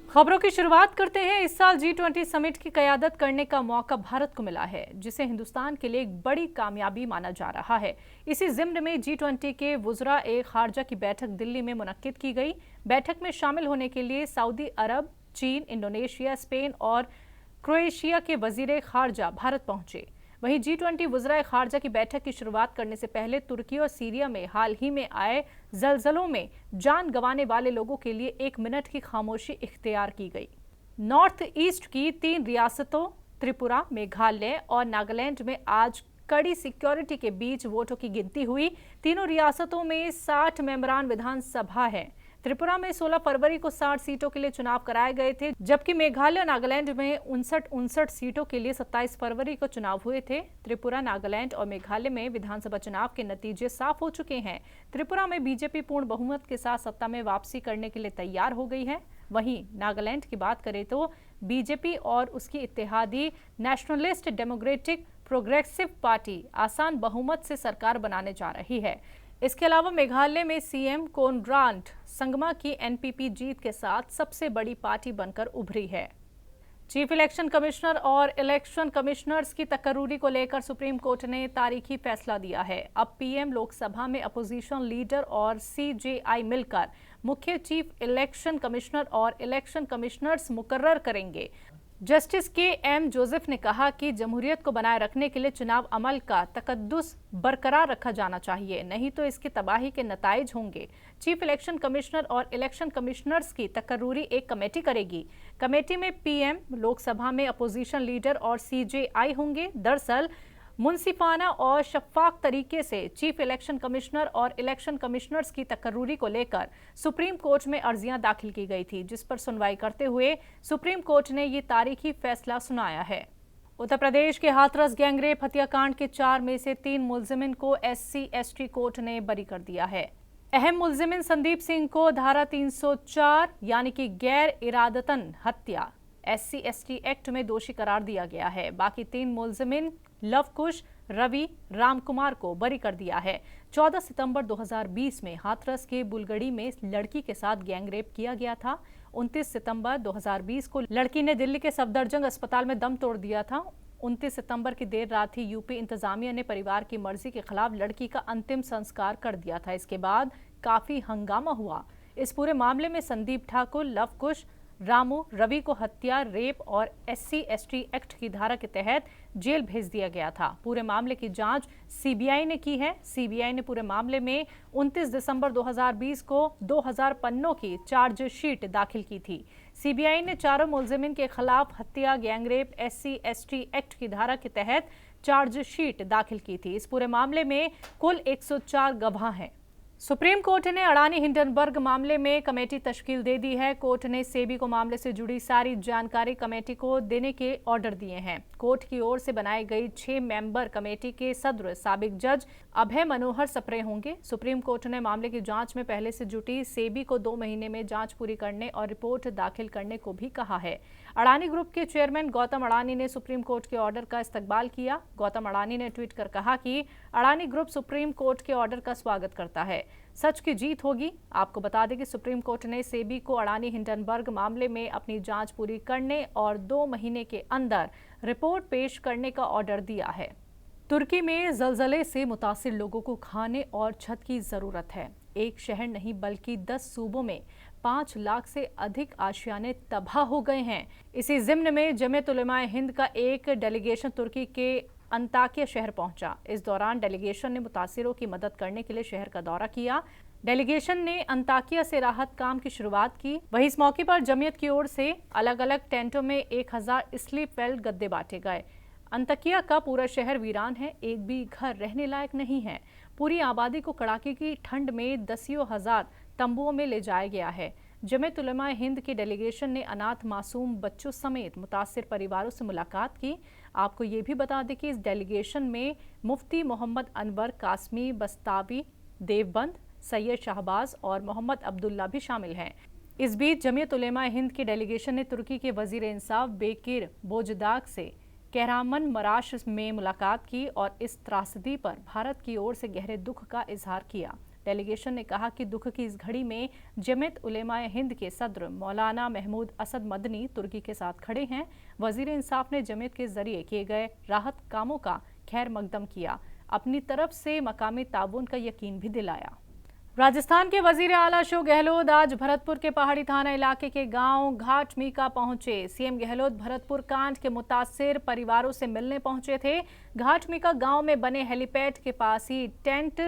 खबरों की शुरुआत करते हैं। इस साल G20 समिट की क़यादत करने का मौका भारत को मिला है, जिसे हिंदुस्तान के लिए एक बड़ी कामयाबी माना जा रहा है। इसी ज़िम्न में G20 के वुज़रा ख़ारजा की बैठक दिल्ली में मुनक्किद की गई। बैठक में शामिल होने के लिए सऊदी अरब, चीन, इंडोनेशिया, स्पेन और क्रोएशिया के वज़ीर ख़ारजा भारत पहुंचे। वहीं G20 वुज़रा ख़ारजा की बैठक की शुरुआत करने से पहले तुर्की और सीरिया में हाल ही में आए ज़लज़लों में जान गंवाने वाले लोगों के लिए 1 मिनट की खामोशी इख्तियार की गई। नॉर्थ ईस्ट की 3 रियासतों त्रिपुरा, मेघालय और नागालैंड में आज कड़ी सिक्योरिटी के बीच वोटों की गिनती हुई। तीनों रियासतों में 60 मेंबरान विधानसभा है। त्रिपुरा में 16 फरवरी को 60 सीटों के लिए चुनाव कराए गए थे, जबकि मेघालय और नागालैंड में 59 सीटों के लिए 27 फरवरी को चुनाव हुए थे। त्रिपुरा, नागालैंड और मेघालय में विधानसभा चुनाव के नतीजे साफ हो चुके हैं। त्रिपुरा में बीजेपी पूर्ण बहुमत के साथ सत्ता में वापसी करने के लिए तैयार हो गई है। वहीं नागालैंड की बात करें तो बीजेपी और उसकी इत्तेहादी नेशनलिस्ट डेमोक्रेटिक प्रोग्रेसिव पार्टी आसान बहुमत से सरकार बनाने जा रही है। इसके अलावा मेघालय में सीएम कोनराड संगमा की एनपीपी जीत के साथ सबसे बड़ी पार्टी बनकर उभरी है। चीफ इलेक्शन कमिश्नर और इलेक्शन कमिश्नर्स की तकर्रूरी को लेकर सुप्रीम कोर्ट ने तारीखी फैसला दिया है। अब पीएम लोकसभा में अपोजिशन लीडर और सीजेआई मिलकर मुख्य चीफ इलेक्शन कमिश्नर और इलेक्शन कमिश्नर्स मुकर्रर करेंगे। Justice KM. जोसेफ ने कहा कि जमहूरियत को बनाए रखने के लिए चुनाव अमल का तकद्दुस बरकरार रखा जाना चाहिए, नहीं तो इसकी तबाही के नताइज होंगे। चीफ इलेक्शन कमिश्नर और इलेक्शन कमिश्नर्स की तकर्रूरी एक कमेटी करेगी। कमेटी में पीएम, लोकसभा में अपोजिशन लीडर और सीजेआई होंगे। दरअसल मुंसिफाना और शफाफ तरीके से चीफ इलेक्शन कमिश्नर और इलेक्शन कमिश्नर्स की तकर्रूरी को लेकर सुप्रीम कोर्ट में अर्जियां दाखिल की गई थी, जिस पर सुनवाई करते हुए सुप्रीम कोर्ट ने ये तारीखी फैसला सुनाया है। उत्तर प्रदेश के हाथरस गैंगरेप हत्याकांड के 4 में से 3 मुलजिमिन को SC/ST कोर्ट ने बरी कर दिया है। अहम मुलजिमिन संदीप सिंह को धारा 304 यानी कि गैर इरादतन हत्या SC/ST एक्ट में दोषी करार दिया गया है। बाकी 3 मुलजिमिन लवकुश, रवि, रामकुमार को बरी कर दिया है। 14 सितंबर 2020 में हाथरस के बुलगड़ी में लड़की के साथ गैंगरेप किया गया था। 29 सितंबर 2020 को लड़की ने दिल्ली के सफदरजंग अस्पताल में दम तोड़ दिया था। 29 सितंबर की देर रात ही यूपी इंतजामिया ने परिवार की मर्जी के खिलाफ लड़की का अंतिम संस्कार कर दिया था। इसके बाद काफी हंगामा हुआ। इस पूरे मामले में संदीप ठाकुर, लवकुश, रामू, रवि को हत्या, रेप और SC/ST एक्ट की धारा के तहत जेल भेज दिया गया था। पूरे मामले की जांच सीबीआई ने की है। सीबीआई ने पूरे मामले में 29 दिसंबर 2020 को 2000 पन्नों की चार्जशीट दाखिल की थी। सीबीआई ने चारों मुलजिमिन के खिलाफ हत्या, गैंगरेप, SC/ST एक्ट की धारा के तहत चार्जशीट दाखिल की थी। इस पूरे मामले में कुल 104 गवाह हैं। सुप्रीम कोर्ट ने अडानी हिंडनबर्ग मामले में कमेटी तश्कील दे दी है। कोर्ट ने सेबी को मामले से जुड़ी सारी जानकारी कमेटी को देने के ऑर्डर दिए हैं। कोर्ट की ओर से बनाई गई 6 मेंबर कमेटी के सदस्य साबिक जज अभय मनोहर सप्रे होंगे। सुप्रीम कोर्ट ने मामले की जांच में पहले से जुटी सेबी को 2 महीने में जांच पूरी करने और रिपोर्ट दाखिल करने को भी कहा है। अडानी ग्रुप के चेयरमैन गौतम अडानी ने सुप्रीम कोर्ट के ऑर्डर का इस्तकबाल किया। गौतम अडानी ने ट्वीट कर कहा कि अडानी ग्रुप सुप्रीम कोर्ट के ऑर्डर का स्वागत करता है। सच की जीत होगी। आपको बता दें कि सुप्रीम कोर्ट ने सेबी को अडानी हिंडनबर्ग मामले में अपनी जांच पूरी करने और 2 महीने के अंदर रिपोर्ट पेश करने का ऑर्डर दिया है। तुर्की में ज़लज़ले से मुतासिर लोगों को खाने और छत की ज़रूरत है। एक शहर नहीं बल्कि 10 सूबों में 5 लाख से अधिक आशियाने तबाह हो गए हैं। इसी ज़िम्न में जमीयत उलमा हिंद का एक डेलीगेशन तुर्की के अंताकिया शहर पहुंचा। इस दौरान डेलीगेशन ने मुतासिरों की मदद करने के लिए शहर का दौरा किया। डेलीगेशन ने अंताकिया से राहत काम की शुरुआत की। वहीं इस मौके पर जमीयत की ओर से अलग अलग टेंटों में 1000 स्लीप वेल गद्दे बांटे गए। अंताकिया का पूरा शहर वीरान है, एक भी घर रहने लायक नहीं है। पूरी आबादी को कड़ाके की ठंड में दसियों हजार तंबुओं में ले जाया गया है। जमीयत उलमा हिंद की डेलीगेशन ने अनाथ मासूम बच्चों समेत मुतासिर परिवारों से मुलाकात की। आपको ये भी बता दें कि इस डेलीगेशन में मुफ्ती मोहम्मद अनवर कासमी बस्तावी देवबंद, सैयद शाहबाज और मोहम्मद अब्दुल्ला भी शामिल हैं। इस बीच जमीयत उलमा हिंद की डेलीगेशन ने तुर्की के वजीर इंसाफ बेकिर बोजदाग से कहरामन मराश में मुलाकात की और इस त्रासदी पर भारत की ओर से गहरे दुख का इजहार किया। डेलीगेशन ने कहा कि दुख की इस घड़ी में जमीयत उलेमा हिंद के सदर मौलाना महमूद असद मदनी तुर्की के साथ खड़े हैं। वजीर इंसाफ ने जमीयत के जरिए किए गए राहत कामों का खैर मकदम किया, अपनी तरफ से मकामी ताउन का यकीन भी दिलाया। राजस्थान के वजीर आला अशोक गहलोत आज भरतपुर के पहाड़ी थाना इलाके के गांव घाटमीका पहुंचे। सीएम गहलोत भरतपुर कांड के मुतासिर परिवारों से मिलने पहुंचे थे। घाटमीका गांव में बने हेलीपैड के पास ही टेंट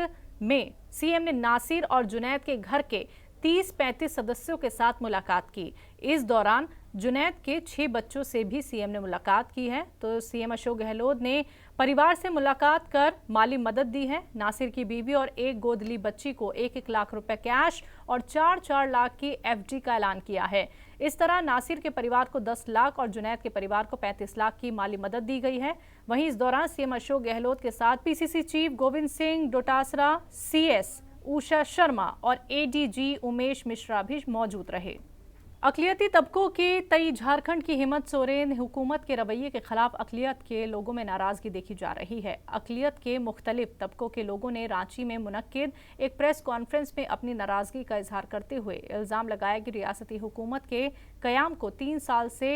में सीएम ने नासिर और जुनैद के घर के 30-35 सदस्यों के साथ मुलाकात की। इस दौरान जुनैद के 6 बच्चों से भी सीएम ने मुलाकात की है। तो सीएम अशोक गहलोत ने परिवार से मुलाकात कर माली मदद दी है। नासिर की बीवी और एक गोदली बच्ची को 1-1 लाख रुपए कैश और 4-4 लाख की एफडी का ऐलान किया है। इस तरह नासिर के परिवार को 10 लाख और जुनैद के परिवार को 35 लाख की माली मदद दी गई है। वहीं इस दौरान सीएम अशोक गहलोत के साथ PCC chief Govind Singh Dotasra, CS Usha Sharma और एडीजी उमेश मिश्रा भी मौजूद रहे। अक़लियती तबकों के तई झारखंड की हेमंत सोरेन हुकूमत के रवैये के खिलाफ अक़लियत के लोगों में नाराजगी देखी जा रही है। अक़लियत के मुख्तलिफ तबकों के लोगों ने रांची में मुनक्किद एक प्रेस कॉन्फ्रेंस में अपनी नाराजगी का इजहार करते हुए इल्ज़ाम लगाया कि रियासती हुकूमत के क़याम को 3 साल से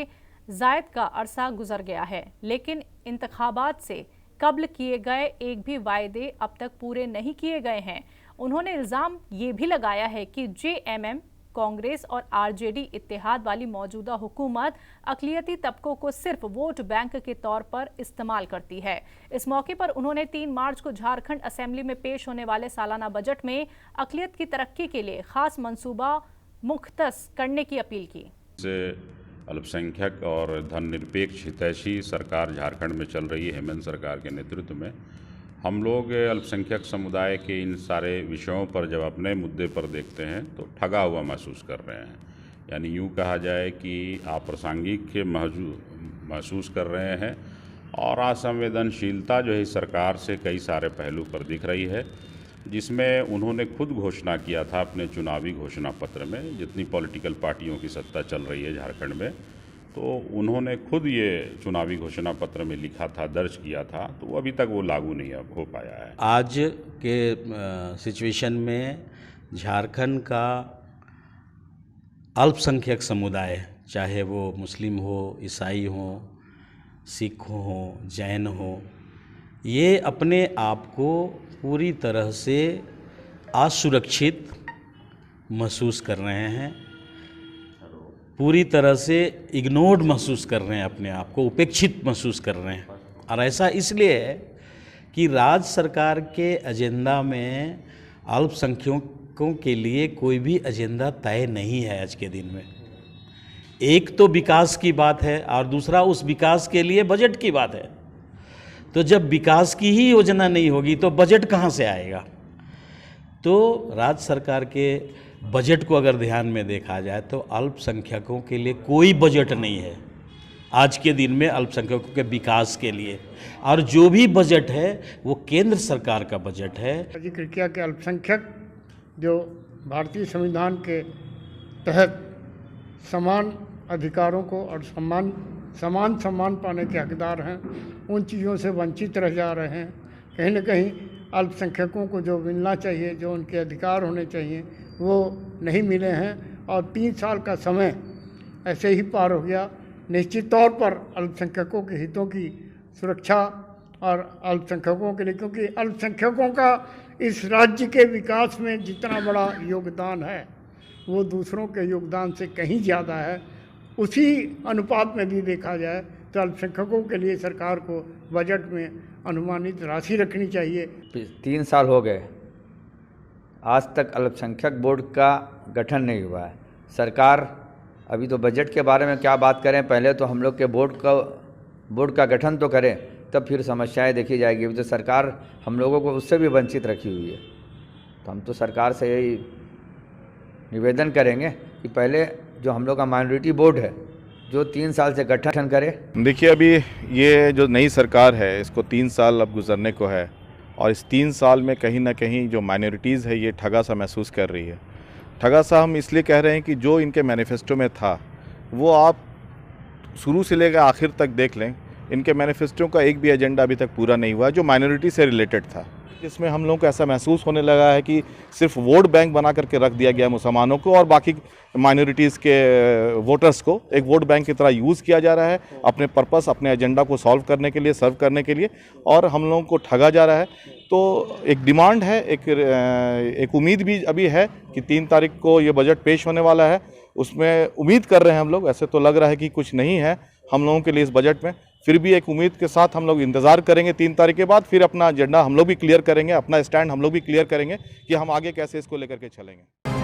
ज़ायद का अरसा गुजर गया है, लेकिन इंतखाबात से कब्ल किए गए एक भी वायदे अब तक पूरे नहीं किए गए हैं। उन्होंने इल्ज़ाम ये भी लगाया है कि जेएमएम, कांग्रेस और आरजेडी इत्तेहाद वाली मौजूदा हुकूमत अक़लियती तबकों को सिर्फ वोट बैंक के तौर पर इस्तेमाल करती है। इस मौके पर उन्होंने 3 मार्च को झारखंड असेंबली में पेश होने वाले सालाना बजट में अक़लियत की तरक्की के लिए खास मंसूबा मुख्तस करने की अपील की। अल्पसंख्यक और धर्मनिरपेक्ष हितैषी सरकार झारखंड में चल रही है हेमंत सरकार के नेतृत्व में। हम लोग अल्पसंख्यक समुदाय के इन सारे विषयों पर जब अपने मुद्दे पर देखते हैं तो ठगा हुआ महसूस कर रहे हैं। यानी यूँ कहा जाए कि अप्रासंगिक महसूस कर रहे हैं और असंवेदनशीलता जो है सरकार से कई सारे पहलू पर दिख रही है, जिसमें उन्होंने खुद घोषणा किया था अपने चुनावी घोषणा पत्र में। जितनी पॉलिटिकल पार्टियों की सत्ता चल रही है झारखंड में, तो उन्होंने खुद ये चुनावी घोषणा पत्र में लिखा था, दर्ज किया था, तो वो अभी तक वो लागू नहीं हो पाया है। आज के सिचुएशन में झारखंड का अल्पसंख्यक समुदाय, चाहे वो मुस्लिम हो, ईसाई हो, सिख हो, जैन हो, ये अपने आप को पूरी तरह से असुरक्षित महसूस कर रहे हैं, पूरी तरह से इग्नोर्ड महसूस कर रहे हैं, अपने आप को उपेक्षित महसूस कर रहे हैं। और ऐसा इसलिए है कि राज्य सरकार के एजेंडा में अल्पसंख्यकों के लिए कोई भी एजेंडा तय नहीं है। आज के दिन में एक तो विकास की बात है और दूसरा उस विकास के लिए बजट की बात है। तो जब विकास की ही योजना नहीं होगी तो बजट कहाँ से आएगा? तो राज्य सरकार के बजट को अगर ध्यान में देखा जाए तो अल्पसंख्यकों के लिए कोई बजट नहीं है आज के दिन में अल्पसंख्यकों के विकास के लिए। और जो भी बजट है वो केंद्र सरकार का बजट है। जिक्र किया कि अल्पसंख्यक जो भारतीय संविधान के तहत समान अधिकारों को और समान पाने के हकदार हैं, उन चीज़ों से वंचित रह जा रहे हैं। कहीं न कहीं अल्पसंख्यकों को जो मिलना चाहिए, जो उनके अधिकार होने चाहिए, वो नहीं मिले हैं और 3 साल का समय ऐसे ही पार हो गया। निश्चित तौर पर अल्पसंख्यकों के हितों की सुरक्षा और अल्पसंख्यकों के लिए, क्योंकि अल्पसंख्यकों का इस राज्य के विकास में जितना बड़ा योगदान है वो दूसरों के योगदान से कहीं ज़्यादा है। उसी अनुपात में भी देखा जाए तो अल्पसंख्यकों के लिए सरकार को बजट में अनुमानित राशि रखनी चाहिए। 3 साल हो गए, आज तक अल्पसंख्यक बोर्ड का गठन नहीं हुआ है। सरकार अभी तो बजट के बारे में क्या बात करें, पहले तो हम लोग के बोर्ड का गठन तो करें, तब फिर समस्याएं देखी जाएगी। अभी तो सरकार हम लोगों को उससे भी वंचित रखी हुई है। तो हम तो सरकार से यही निवेदन करेंगे कि पहले जो हम लोग का माइनॉरिटी बोर्ड है जो 3 साल से गठन करे। देखिए, अभी ये जो नई सरकार है इसको 3 साल अब गुजरने को है और इस 3 साल में कहीं ना कहीं जो माइनॉरिटीज़ है ये ठगा सा महसूस कर रही है। ठगा सा हम इसलिए कह रहे हैं कि जो इनके मैनिफेस्टो में था वो आप शुरू से लेकर आखिर तक देख लें, इनके मैनिफेस्टो का एक भी एजेंडा अभी तक पूरा नहीं हुआ जो माइनॉरिटी से रिलेटेड था। जिसमें हम लोगों को ऐसा महसूस होने लगा है कि सिर्फ वोट बैंक बना करके रख दिया गया मुसलमानों को और बाकी माइनॉरिटीज़ के वोटर्स को एक वोट बैंक की तरह यूज़ किया जा रहा है अपने पर्पस, अपने एजेंडा को सॉल्व करने के लिए, सर्व करने के लिए, और हम लोगों को ठगा जा रहा है। तो एक डिमांड है, एक उम्मीद भी अभी है कि 3 तारीख को ये बजट पेश होने वाला है। उसमें उम्मीद कर रहे हैं हम लोग, ऐसे तो लग रहा है कि कुछ नहीं है हम लोगों के लिए इस बजट में, फिर भी एक उम्मीद के साथ हम लोग इंतज़ार करेंगे 3 तारीख के बाद। फिर अपना एजेंडा हम लोग भी क्लियर करेंगे, अपना स्टैंड हम लोग भी क्लियर करेंगे कि हम आगे कैसे इसको लेकर के चलेंगे।